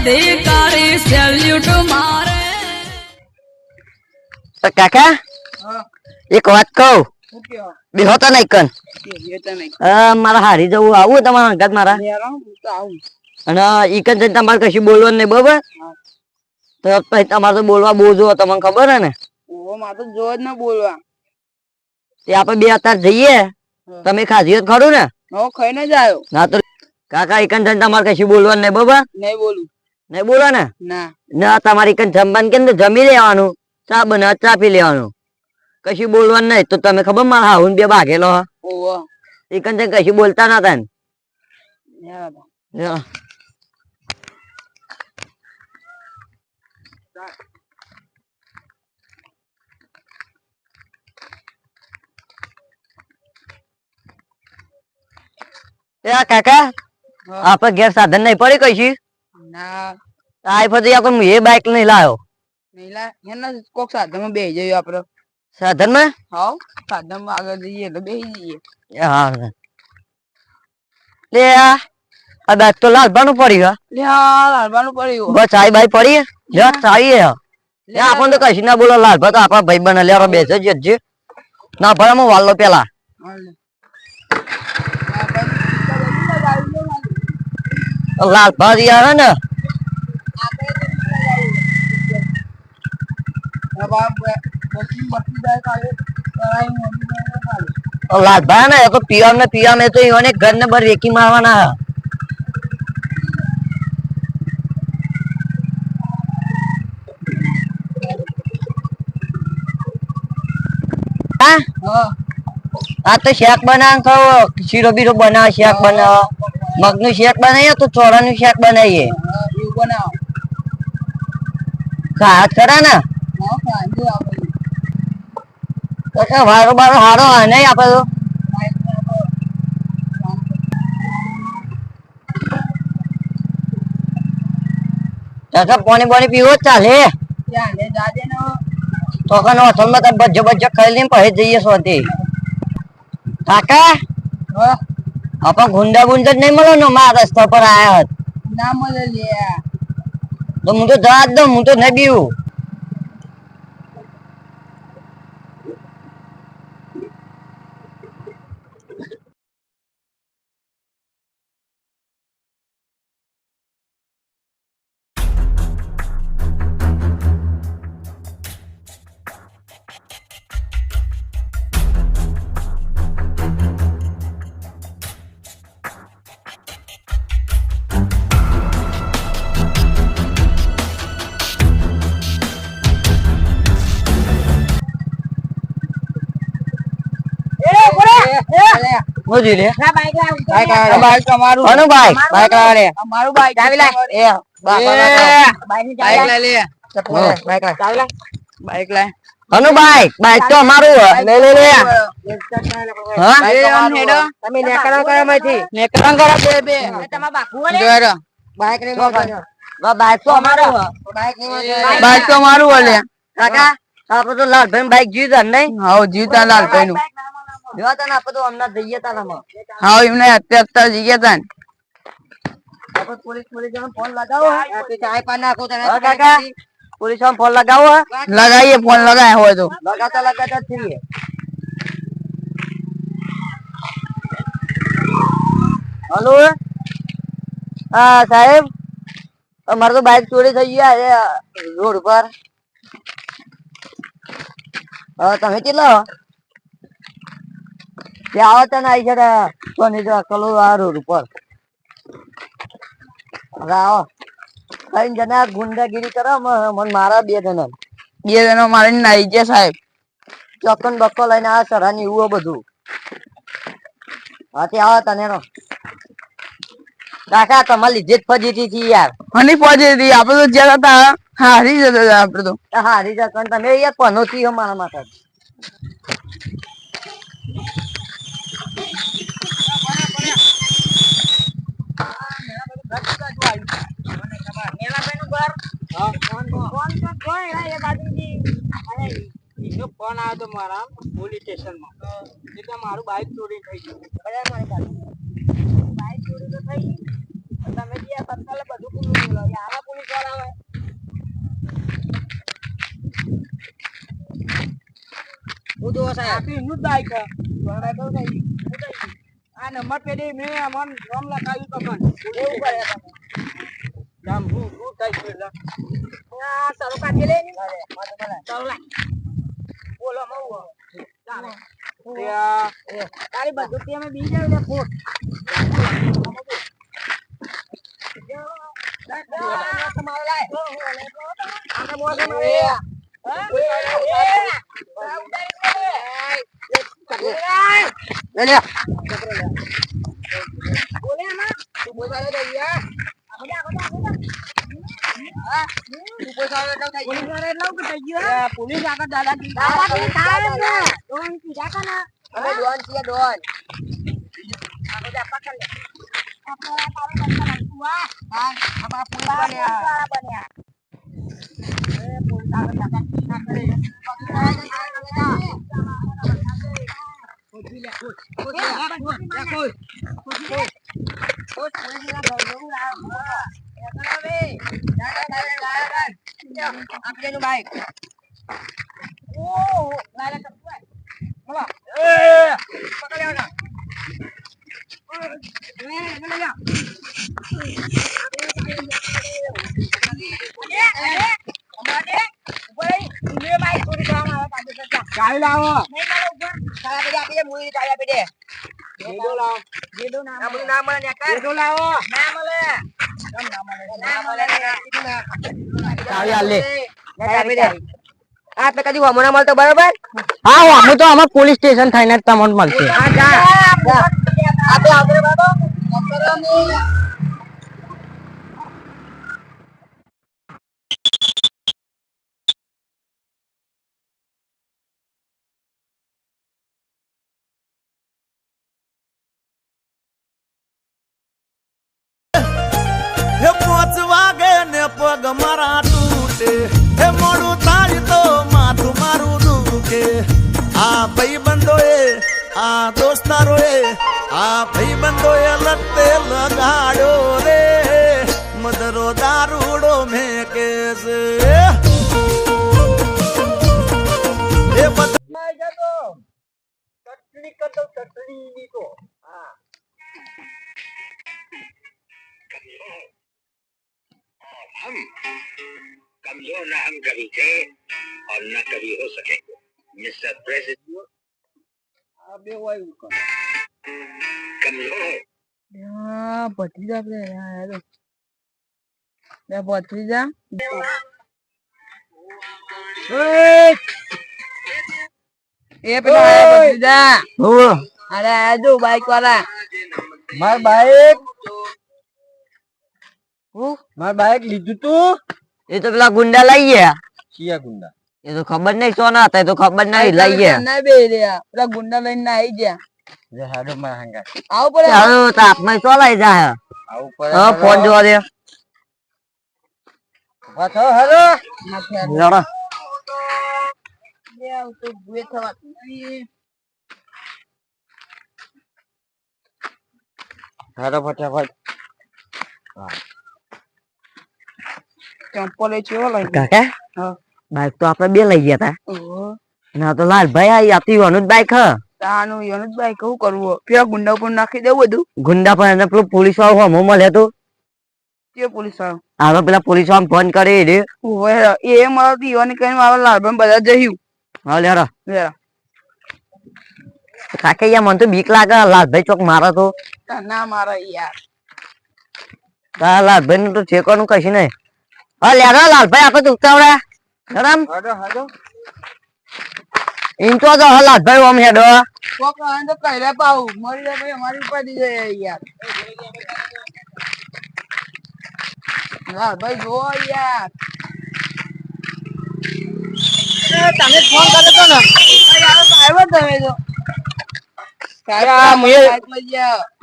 અધિકારી સેલ્યુટ મારે કાકા એક વાત કહું બેહો તો નહીં કન મારા હારી જવું આવું તમારા અંગત મારા અને ઈકન જઈને તમારે કશું બોલવાનું નહીં બરોબર તો પછી તમારે તો બોલવા બહુ જો તમને ખબર હે ને મારે તો જો જ ના બોલવા તે આપણે બે અત્યારે જઈએ તમે ખાધી જ ખરું ને ખાઈને જ આવ્યો ના તો કાકા ઈકન જઈને તમારે કશું બોલવાનું નહીં બરોબર નહીં બોલું નહીં બોલો ને ના ના તમારે ઈકન જમવાનું કેમ જમી લેવાનું ચા બનાવ ચા પી લેવાનું કશું બોલવાનું નહીં તો તમે ખબર મારા હાહુન બે ભાગેલો ઈકન જઈને કશું બોલતા નતા ને કાકા આપડે ઘેર સાધન નહીં પડી કઈ આ પછી આપણે એ બાઈક નહીં લાવ્યો કોક સાધન માં બેસી જઈએ આપડે સાધન માં સાધન માં આગળ જઈએ એટલે બેસી જઈએ હા લે આ બાઈક તો લાલબાનું પડી લાલબાનું પડ્યું બસ ચાઈ બાઈ પડી ચાવી આપણ તો કશી ના બોલો લાલભા તો આપણા ભાઈ બને લેવા બેસે જ ના ભરા વાલો પેલા લાલભા યાર ને લાલભા ને તો પીવા ને તો એને ઘર ને બર વેકી મારવાના આ તો શાક બનાવ ખાવ શીરો બીરો બનાવ શાક બનાવ મગનું શાક બનાવીએ તો ચોળાનું શાક બનાવીએ ખાત ખરા ને વારો બારો હારો નહીં આપડે તો પાણી પાણી પીવો જ ચાલે તો કનો અસલમાં તમે બજ્જો બજ્જો ખાઈ લઈને પછી જઈએ સોથી કાકા આપણ ગુંડા ગુંડા જ નહીં મળે ને મારા રસ્તા પર આયા ના મળે તો હું તો જવા જ દઉં હું તો નહીં બીવું મોજી લે બાઈક તમારું કોનું બાઈક બાઈક લાવ લે મારું બાઈક ચાવી લે બાઈક લે લે બાઈક લે ચાવી લે બાઈક લે કોનું બાઈક બાઈક તો અમારું લે લે લે હા તમે નેકરા કરો માંથી નેકરા કરો બે બે તમારા બાપુ જોરો બાઈક રે બાઈક તો અમારું બાઈક તો મારું ઓલે કાકા આપડે તો લાલભાઈ બાઈક જીવતા નહીં હા જીવતા લાલભાઈ નું જોતા ને આપડે તો હમણાં જઈએ તારામાં હા એમને અત્યારે જઈએ તા આપણે પોલીસ ફોન લગાવો ચાય પા નાખો તને કાકા પોલીસ ફોન લગાવો લગાઈએ ફોન લગાય હોય તો લગાતા છીએ હલો હા સાહેબ અમારે તો બાઈક ચોરી થઈ ગયા રોડ પર તમે કેટલા આવો તને આવી છે સોની કલો આ રોડ ઉપર આવો કઈ જણા ગુંડાગીરી કરે મને મારા બે જણા મારીને નાઈ ગયા સાહેબ ચોકન બક્કો લઈને આ સરાની એવું બધું હા તે આવો તને કાકા તમારે લીધે જ ફજીતી હતી યાર હની ફજીતી આપડે તો જ્યાં હતા હારી જતા આપડે તો હારી જતા તમે યાર પનોતી મારા માટે ફોન આવ્યો તો મારા પોલીસ સ્ટેશન માં એટલે મારું બાઈક ચોરી થઈ ગયું બાઈક ચોરી તો થઈ તમે તત્કાલ બધું પૂરું બોલો આવા પોલીસ આ નંબર પેલી મેં અમન નામ લખાવ્યું તમને એવું કરે નામ હું થઈ ગયું આ સારો કાઢી લે ચાલો લાય બોલો મઉ ચાલે તારી બંદૂક અમે બી જાવ લે ફોટ તમારો લાય આને મોસે મારે પોલીસ આગળ દાદાગીરી બાઈક ચાવી લાવો આપડે કદી હોમો ના મળતો બરોબર હા હું તો અમાર પોલીસ સ્ટેશન થઈને તમને મળશે હે પોચ વાગે ને પગ મારા તૂટે હે મોડું થાય તો માથું મારું દુખે આ ભાઈબંધોએ આ દોસ્તારોએ આ ભાઈબંધોએ લતે લગાડ્યો રે મદરો દારૂડો મેકે છે એ બધા ચટણી કરતો ચટણી નીકો હા कमजोर ना हम कभी थे और न कभी हो सकेंगे मिस्टर प्रेसिडेंट कमजोर ભત્રીજા ભત્રીજા એ પેલા ભત્રીજા અરે આજુ બાઈક વાળા માર બાઈક માર બાઈક લીધું તું એ તો પેલા ગુંડા લઈ ગયા ચિયા ગુંડા એ તો ખબર નહીં શું ના હતા એ તો ખબર નહીં લઈ ગયા ના બે રહ્યા પેલા ગુંડા લઈને આવી ગયા જે હાડો માં હંગા આવું પડે હાલો તો આપમાં શું લઈ જાય આવું પડે હા ફોન જોવા દે વાત હાલો લડો લે આવ તો ગુએ થવા હાડો ફટાફટ ચંપલ એ ચેવો લઈ કાકા હા બાઈક તો આપણે બે લઈ ગયા તા ઓહો ના તો લાલભાઈ આ આપતી વાનું જ બાઈક હ તાનું યનું જ બાઈક કેવું કરવું પેલા ગુંડા ઉપર નાખી દેવું બધું ગુંડા પર એને પેલું પોલીસ વાળો હમો મળે તો કે પોલીસ વાળો હવે પેલા પોલીસ વાળો ફોન કરે રે ઓહો એ મારો દીવાની કઈ મારો લાલબન બધા જઈયું હા લેરો લે કાકા યાર મને તો બીક લાગે લાલભાઈ ચોક મારે તો ના મારા યાર તા લાલભાઈ નું તો ઠેકવાનું કશું નહીં હા લેરો લાલભાઈ આપણે તો ઉતાવળ્યા બરાબર હાડો હાડો ઇન તો લાલભાઈ ઓમ હેડો કોક આને તો કઈરે પાઉ મરી જાય ભાઈ અમારી ઉપર દી જાય યાર ના ભાઈ જો યાર તમે ફોન કરો તો ને યાર આવ્યો તમે જો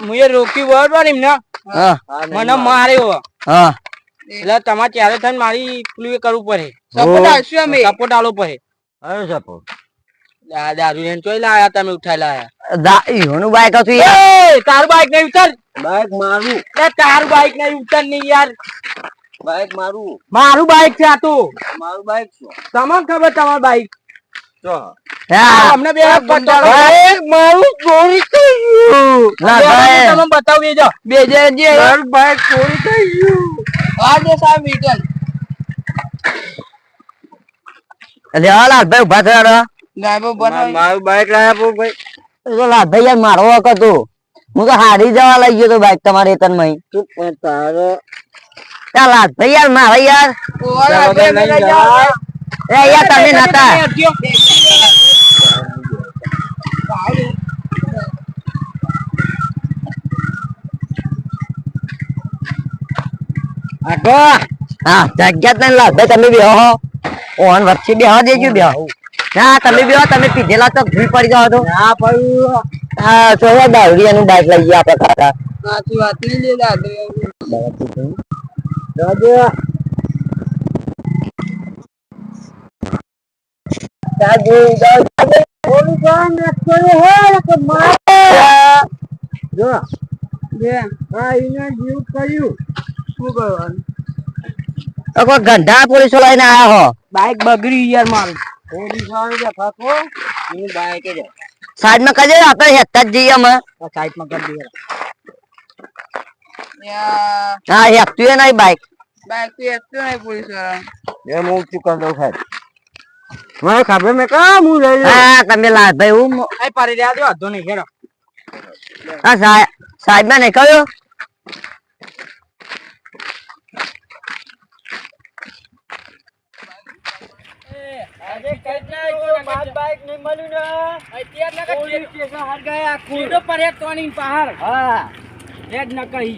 મુએ રોકી બરોબર એમ ને હા મને માર્યો હા એટલે તમારે ત્યારે થઈને મારી પેલું કરવું પડે સપોર્ટ આવશું અમે સપોર્ટ આલો પડે અરે સપોર્ટ દારૂ ને ચોઈ લાયા તમે ઉઠાઈ લાયા ઈનું બાઈક હતું યાર તારું બાઈક નહીં ઉતર બાઈક મારું તારું બાઈક નહીં ઉતર નહીં યાર બાઈક મારું મારું બાઈક છે આ તો મારું બાઈક છે તમને ખબર તમારું બાઈક હા અમને બે પટાડો મારું ચોરી થઈ ગયું લાલભાઈ તમે બતાવી જો બે જે મારું બાઈક ચોરી થઈ ગયું આજે સાહેબ રિટર્ન અરે હા લાલભાઈ ઉભા થયા ગાયબો બનાવી મારું બાઈક લાયા પો ભાઈ લાલભાઈ યાર મારો વખત હતું હું તો હારી જવા લઈ ગયો તો બાઈક તમારે તન માં તારો લાલભાઈ યાર મારા યાર એ યાર તમે નતા આગો હા જગ્યા જ નહીં લાલભાઈ તમે બેહો ઓન વચ્ચે બેહો દેજો બેહો ના તમે બેહો તમે પીધેલા તો ભૂલ પડી જાવ તો ના પડ્યું હા તો દાવડિયાનું બાઈક લઈ ગયા આપણે ખાતા સાચી વાત નહીં લે દાદા દાદા જો બે હા એને જીવ કર્યું શું કરવાનું કોઈ ગંધા પોલીસો લઈને આયા હો બાઈક બગડી યાર મારું પોલીસ વાળો દેખાતો હું બાઈક જ સાઈડ માં કજે આપણે હેતા જ જઈએ અમે સાઈડ માં કરી દે યા હા હેતું એ નહીં બાઈક બાઈક તો એસતો નહીં પોલીસ વાળા એ હું ચુકન દઉં સાહેબ મને ખબર મેં કા હું લઈ હા તમે લાલભાઈ હું એ પડી રહ્યા દો વાંધો નહીં હેરો હા સાઈડ માં નહીં કહ્યું આજે કેટલા માર બાઈક નહીં મળ્યું ને અત્યાર ના પોલીસ સ્ટેશન હર ગયા કુડો પર એક તોની પહાડ હા એ જ ન કહી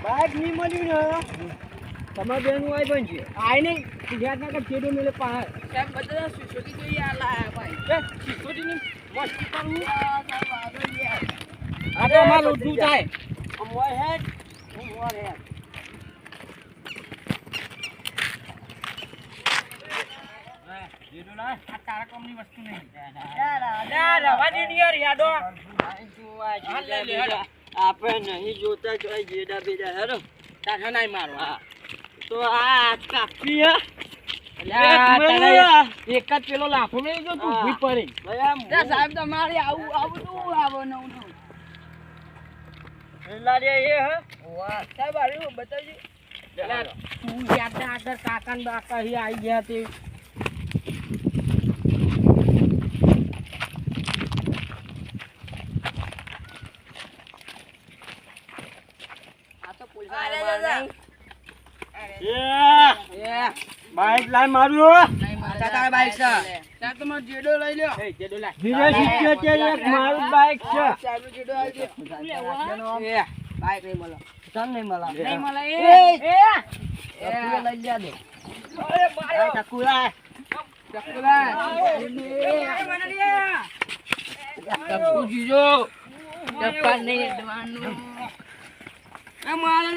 બાઈક નહીં મળ્યું ને તમારે બેન આઈ બનશે આઈ નહીં ગુજરાત ના ચેડો મેલે પહાડ સાહેબ બધા સિસોટી જોઈએ આ લાયા ભાઈ સિક્યોરિટી ની મસ્તી કરવું સાહેબ આગળ યાર આ તો અમાર લોટું થાય મોય હેડ મોર હેડ જેડો ના આ તારા કોમની વસ્તુ નહીં યાર રવા દે યાર યાડો આપણે નહીં જોતા જો જેડા બેડા હેરો તારા નહીં મારવા તો આ કાફી હે એક જ પેલો લાફો લઈ ગયો તું ઉભી પડી સાહેબ તમારે આવું આવું તું આવો નવું નવું સાહેબ આર્યું બતાવજો તું યાદ આગળ કાકા ને બાકા હી આવી ગયા તે આ તો પોલીસ વાળા બાઈક લાઈ મારું તારા બાઈક છે સાહેબ તમારો જેડો લઈ લ્યો ધીરે શીખ્યો એક મારું બાઈક છે સાહેબ જેડો આવજો બાઈક નહીં મળે તન નહીં મળે નહીં મળે લઈ જા દે ચકુલા ચકુ જીજો ચપ્પા નહીં દવાનું એ મારે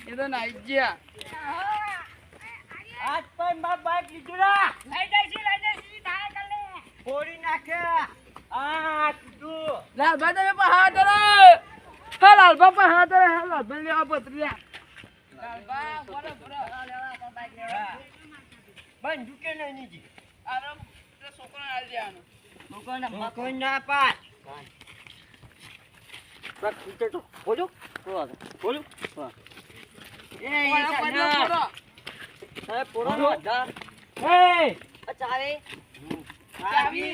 એ તો નાઈ ગયા આજ પણ માર બાઈક લીધું ના લઈ જઈશી થાય કલે ફોડી નાખે આ તું લાલભા તમે પણ હાથ ધરો હા લાલભા પણ હાથ ધરો હા લાલભા લેવા પતરિયા લાલભા બોલો બંધ ઝુકે નહીં નીજી આરામ તો છોકરાને આલી દેવાનું કોઈ ના પાસ બોલો બોલું એ પડો પૂરો હે ચાવી ચાવી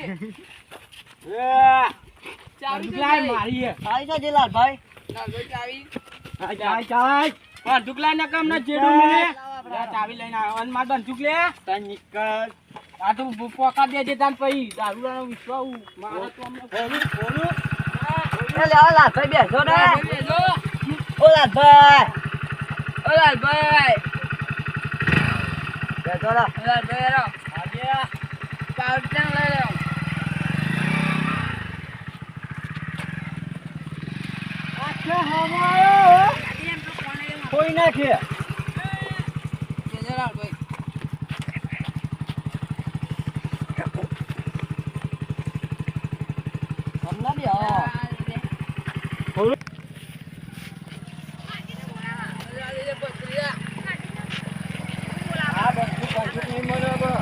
ચાવી દુકલાઈ મારી હે આવી તો લાલભાઈ લાલભા ચાવી ચાય દુકલાઈ ના કામ ના જેડું મિલે ચાવી લઈને આવન માર બંદૂક લે તન નીકળ આ તો પોકા દે દે તાન પઈ દારૂડાનો વિશ્વાસ મારે તો અમને બોલું લે આ લાલભાઈ બેસો ને બેસો. ઓ લાલભાઈ ઓ લાલભાઈ. બેસો ને ઓ લાલભાઈ હેરો. પાવર ટેન્ક લઈ લો. કોઈ નાખે કેજો લાલભાઈ. હમણાં બી હા આ બધું પાછું નહીં મળે બા.